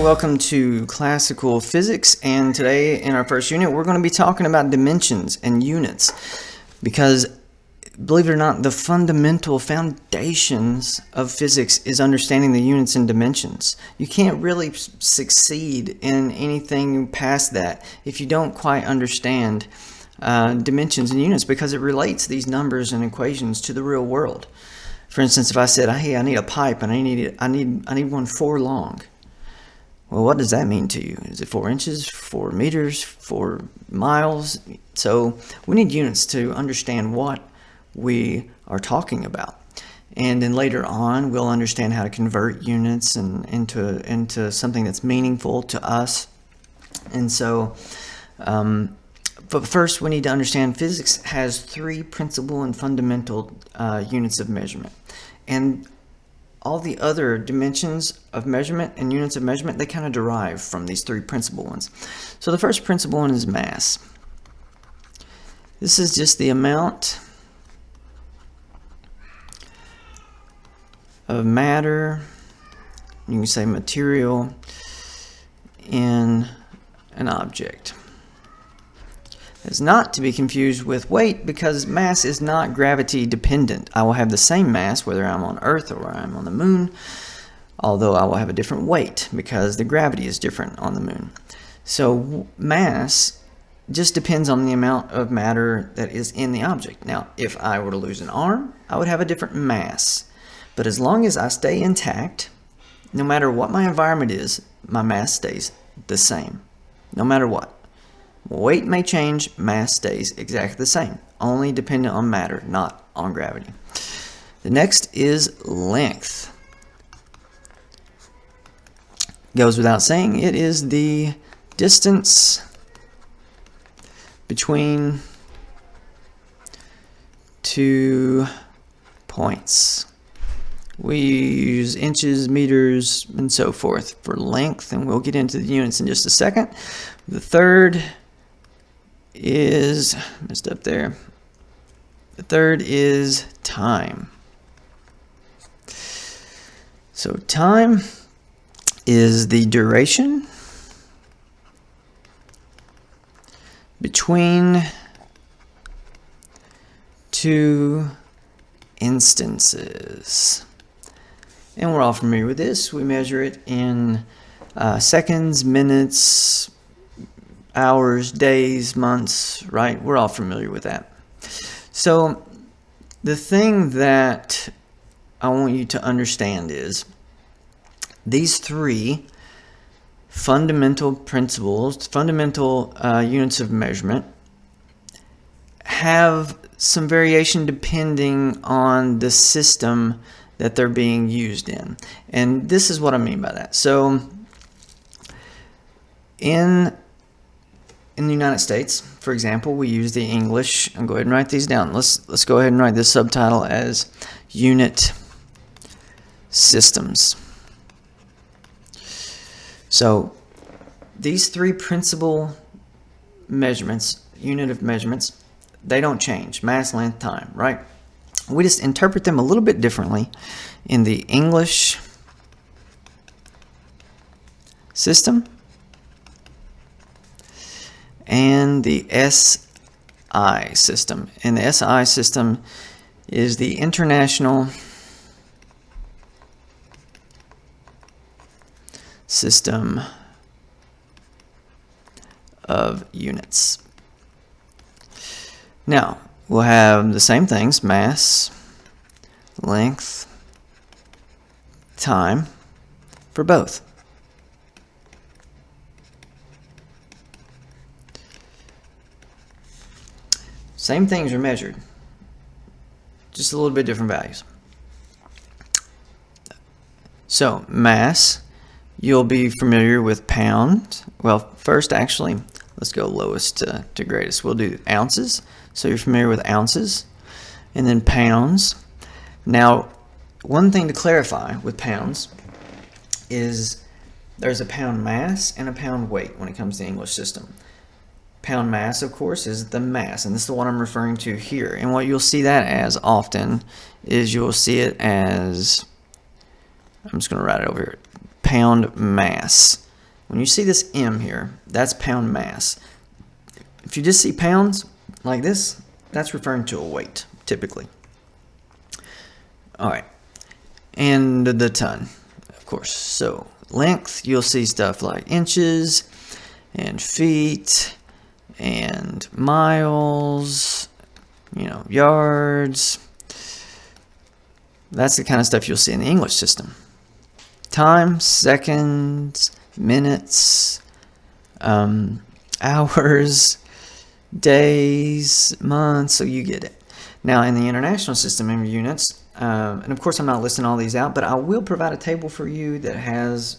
welcome to Classical Physics, and today in our first unit we're going to be talking about dimensions and units, because believe it or not, the fundamental foundations of physics is understanding the units and dimensions. You can't really succeed in anything past that if you don't quite understand dimensions and units, because it relates these numbers and equations to the real world. For instance, if I said, hey, I need a pipe and I need one 4 long. Well, what does that mean to you? Is it 4 inches, 4 meters, 4 miles? So we need units to understand what we are talking about. And then later on, we'll understand how to convert units into something that's meaningful to us. And so, but first we need to understand physics has 3 principal and fundamental units of measurement. And all the other dimensions of measurement and units of measurement, they kind of derive from these 3 principal ones. So the first principal one is mass. This is just the amount of matter, you can say material, in an object. It's not to be confused with weight, because mass is not gravity dependent. I will have the same mass whether I'm on Earth or I'm on the moon, although I will have a different weight because the gravity is different on the moon. So mass just depends on the amount of matter that is in the object. Now, if I were to lose an arm, I would have a different mass. But as long as I stay intact, no matter what my environment is, my mass stays the same, no matter what. Weight may change, mass stays exactly the same, only dependent on matter, not on gravity. The next is length. Goes without saying, it is the distance between 2 points. We use inches, meters, and so forth for length, and we'll get into the units in just a second. The third is, messed up there. The third is time. So time is the duration between 2 instances. And we're all familiar with this. We measure it in seconds, minutes, hours, days, months, right? We're all familiar with that. So the thing that I want you to understand is these 3 fundamental principles, fundamental units of measurement, have some variation depending on the system that they're being used in. And this is what I mean by that. So in the United States, for example, we use the English, and go ahead and write these down. Let's go ahead and write this subtitle as unit systems. So these 3 principal measurements, unit of measurements, they don't change: mass, length, time, right? We just interpret them a little bit differently in the English system and the SI system. And the SI system is the International System of Units. Now, we'll have the same things: mass, length, time, for both. Same things are measured, just a little bit different values. So mass, you'll be familiar with pound. Well, first actually, let's go lowest to greatest. We'll do ounces. So you're familiar with ounces, and then pounds. Now, one thing to clarify with pounds is there's a pound mass and a pound weight when it comes to the English system. Pound mass, of course, is the mass, and this is the one I'm referring to here. And what you'll see that as often is you'll see it as, I'm just going to write it over here, pound mass. When you see this M here, that's pound mass. If you just see pounds like this, that's referring to a weight, typically. All right, and the ton, of course. So length, you'll see stuff like inches and feet and miles, yards. That's the kind of stuff you'll see in the English system. Time, seconds, minutes, hours, days, months, so you get it. Now in the international system in units, and of course I'm not listing all these out, but I will provide a table for you that has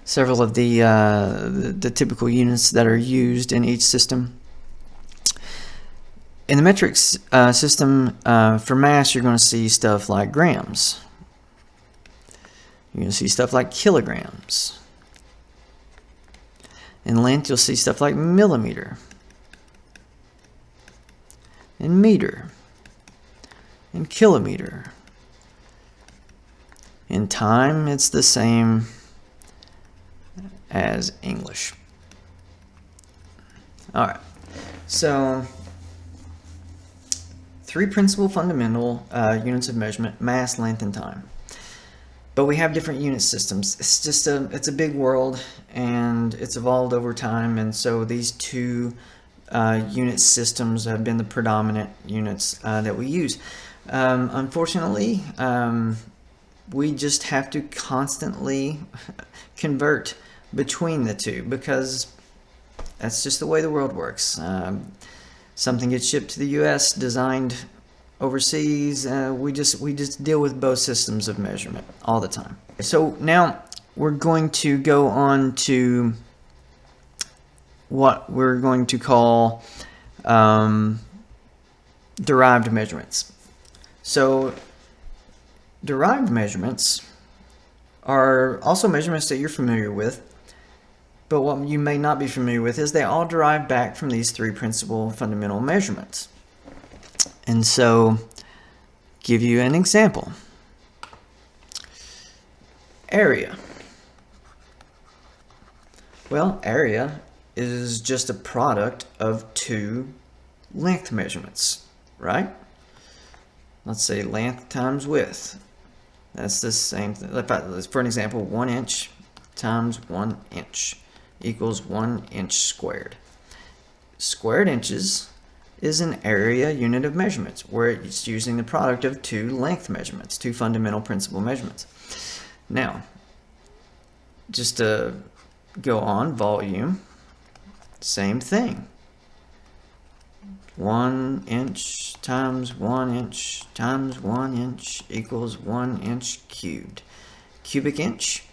several of the typical units that are used in each system. In the metric system, for mass, you're going to see stuff like grams. You're going to see stuff like kilograms. In length, you'll see stuff like millimeter, and meter, and kilometer. In time, it's the same as English. All right, so 3 principal fundamental units of measurement: mass, length, and time. But we have different unit systems. It's a big world, and it's evolved over time, and so these 2 unit systems have been the predominant units that we use. Unfortunately, we just have to constantly convert between the 2 because that's just the way the world works. Something gets shipped to the US, designed overseas, we just deal with both systems of measurement all the time. So now we're going to go on to what we're going to call derived measurements. So derived measurements are also measurements that you're familiar with, but what you may not be familiar with is they all derive back from these 3 principal fundamental measurements. And so, give you an example. Area. Well, area is just a product of 2 length measurements, right? Let's say length times width. That's the same thing. For an example, 1 inch times 1 inch equals 1 inch squared. Squared inches is an area unit of measurements where it's using the product of 2 length measurements, 2 fundamental principal measurements. Now, just to go on, volume, same thing. 1 inch times 1 inch times 1 inch equals 1 inch cubed. Cubic inch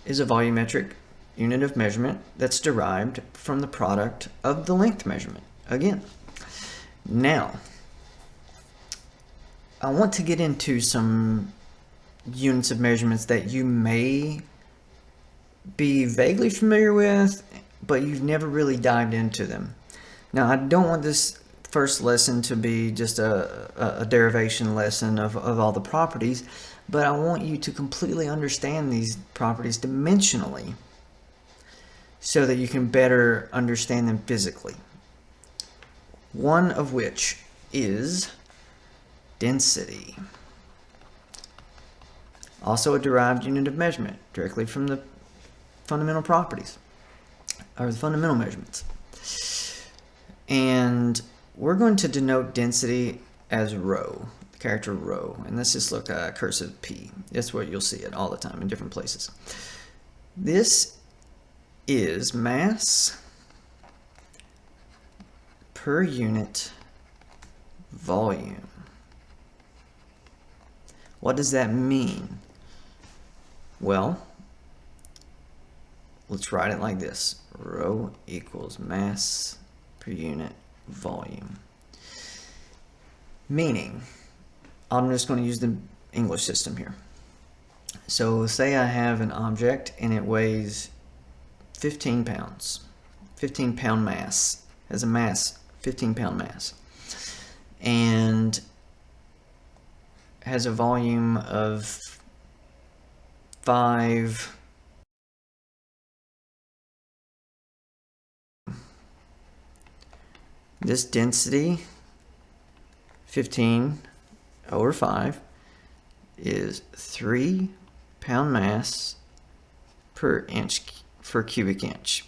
is a volumetric unit of measurement that's derived from the product of the length measurement. Again, now I want to get into some units of measurements that you may be vaguely familiar with, but you've never really dived into them. Now, I don't want this first lesson to be just a derivation lesson of all the properties, but I want you to completely understand these properties dimensionally so that you can better understand them physically. One of which is density. Also a derived unit of measurement directly from the fundamental properties, or the fundamental measurements. And we're going to denote density as rho, the character rho. And let's just look at cursive P. That's where you'll see it all the time in different places. This is mass per unit volume. What does that mean? Well, let's write it like this. Rho equals mass per unit volume. Meaning, I'm just going to use the English system here. So say I have an object and it weighs 15 pounds. 15 pound mass. Has a mass, 15 pound mass. And has a volume of 5 this density, 15 over 5, is 3 pound mass per inch per cubic inch.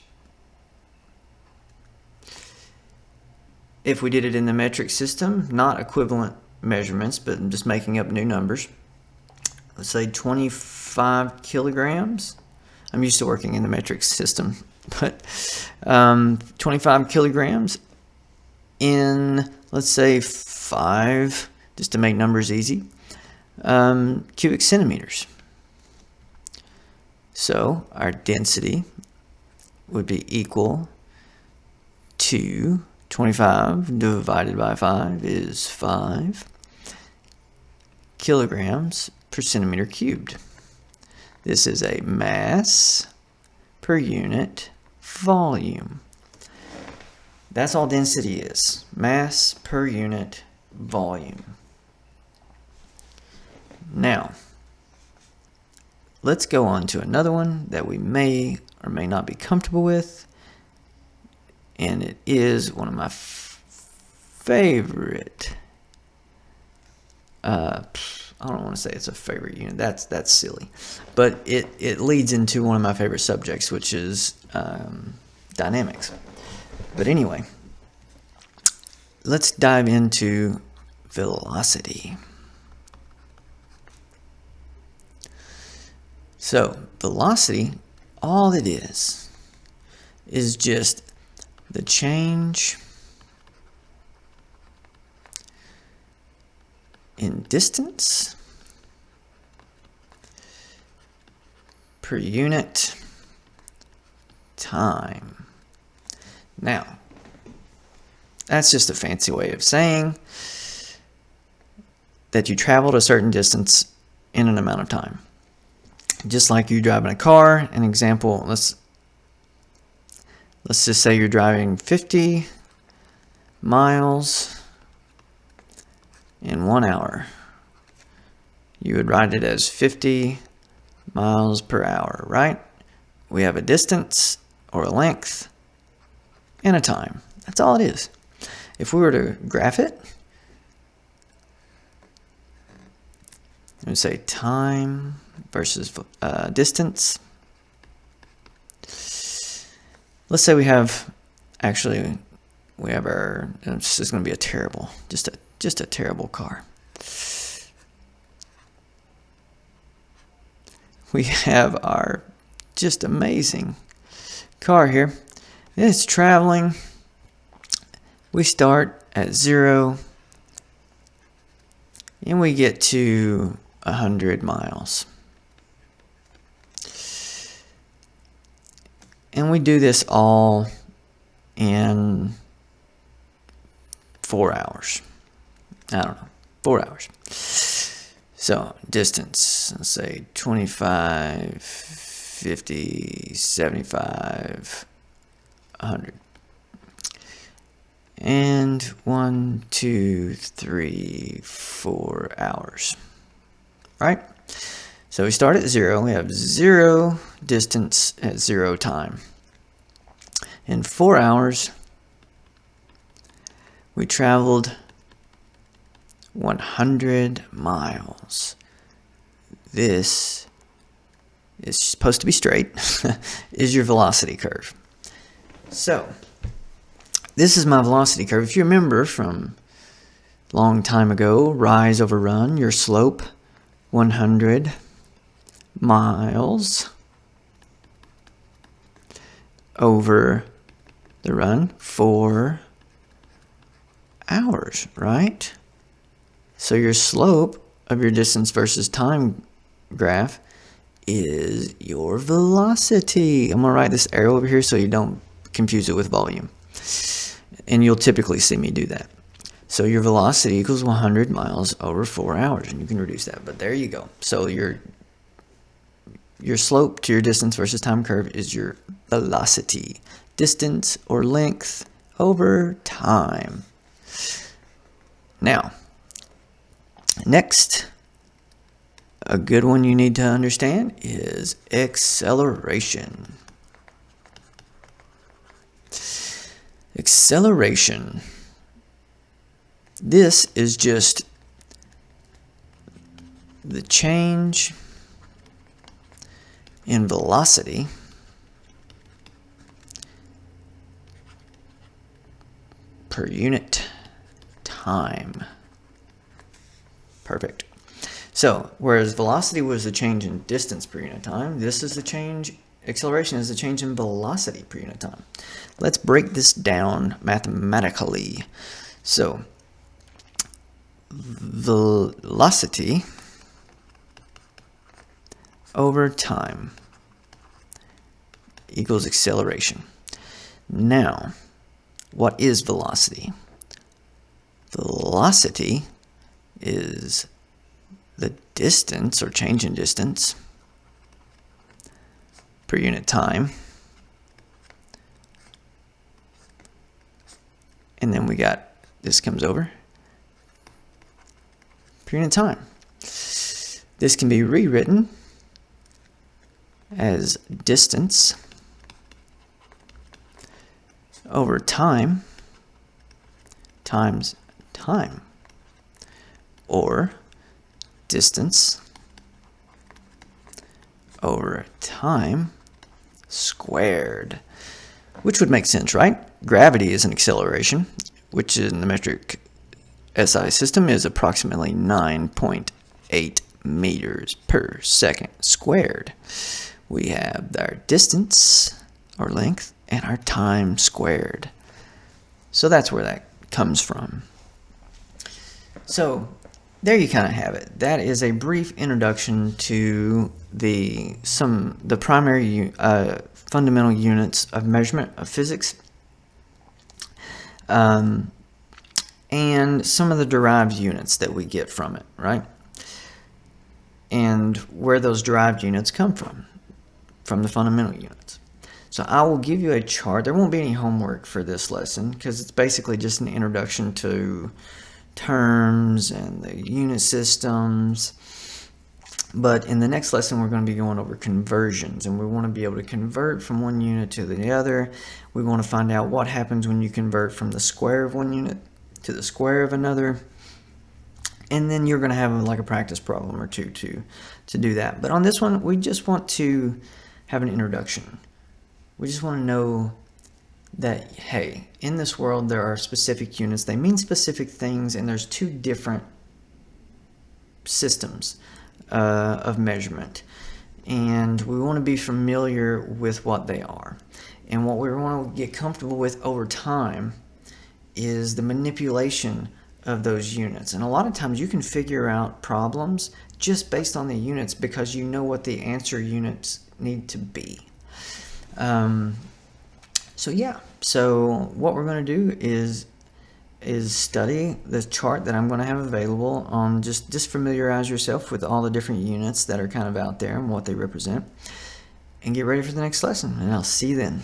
If we did it in the metric system, not equivalent measurements, but I'm just making up new numbers. Let's say 25 kilograms. I'm used to working in the metric system, but 25 kilograms in, let's say, 5, just to make numbers easy, cubic centimeters. So our density would be equal to 25 divided by 5 is 5 kilograms per centimeter cubed. This is a mass per unit volume. That's all density is. Mass per unit volume. Now, let's go on to another one that we may or may not be comfortable with. And it is one of my favorite. I don't want to say it's a favorite unit. That's silly. But it leads into one of my favorite subjects, which is dynamics. But anyway, let's dive into velocity. So velocity, all it is just the change in distance per unit time. Now, that's just a fancy way of saying that you traveled a certain distance in an amount of time. Just like you driving a car. An example, let's just say you're driving 50 miles in 1 hour. You would write it as 50 miles per hour, right? We have a distance or a length and a time. That's all it is. If we were to graph it, I would say time versus distance. Let's say we have our, this is going to be just a terrible car. We have our just amazing car here. It's traveling. We start at 0 and we get to 100 miles. And we do this all in 4 hours. I don't know, 4 hours. So distance, let's say 25, 50, 75, 100. And 1, 2, 3, 4 hours. Right? So we start at 0. We have 0 distance at 0 time. In 4 hours, we traveled 100 miles. This is supposed to be straight, is your velocity curve. So, this is my velocity curve. If you remember from a long time ago, rise over run, your slope, 100 miles over the run, 4 hours, right? So your slope of your distance versus time graph is your velocity. I'm going to write this arrow over here so you don't confuse it with volume. And you'll typically see me do that. So your velocity equals 100 miles over 4 hours, and you can reduce that. But there you go. So your slope to your distance versus time curve is your velocity. Distance or length over time. Now, next, a good one you need to understand is acceleration. Acceleration this is just the change in velocity per unit time. Perfect. So, whereas velocity was the change in distance per unit time, this is the change, acceleration is the change in velocity per unit time. Let's break this down mathematically. So, velocity over time equals acceleration. Now, what is velocity? Velocity is the distance or change in distance per unit time. And then we got, this comes over, per unit time. This can be rewritten as distance over time times time, or distance over time squared, which would make sense, right? Gravity is an acceleration, which in the metric SI system is approximately 9.8 meters per second squared. We have our distance, or length, and our time squared. So that's where that comes from. So there you kind of have it. That is a brief introduction to the primary fundamental units of measurement of physics, and some of the derived units that we get from it, right? And where those derived units come from the fundamental units. So I will give you a chart. There won't be any homework for this lesson because it's basically just an introduction to terms and the unit systems. But in the next lesson, we're going to be going over conversions, and we want to be able to convert from one unit to the other. We want to find out what happens when you convert from the square of one unit to the square of another. And then you're going to have like a practice problem or two to do that. But on this one, we just want to have an introduction. We just want to know that, hey, in this world there are specific units. They mean specific things, and there's two different systems of measurement. And we want to be familiar with what they are. And what we want to get comfortable with over time is the manipulation of those units. And a lot of times you can figure out problems just based on the units because you know what the answer units need to be. So what we're going to do is study the chart that I'm going to have available on, just familiarize yourself with all the different units that are kind of out there and what they represent, and get ready for the next lesson, and I'll see you then.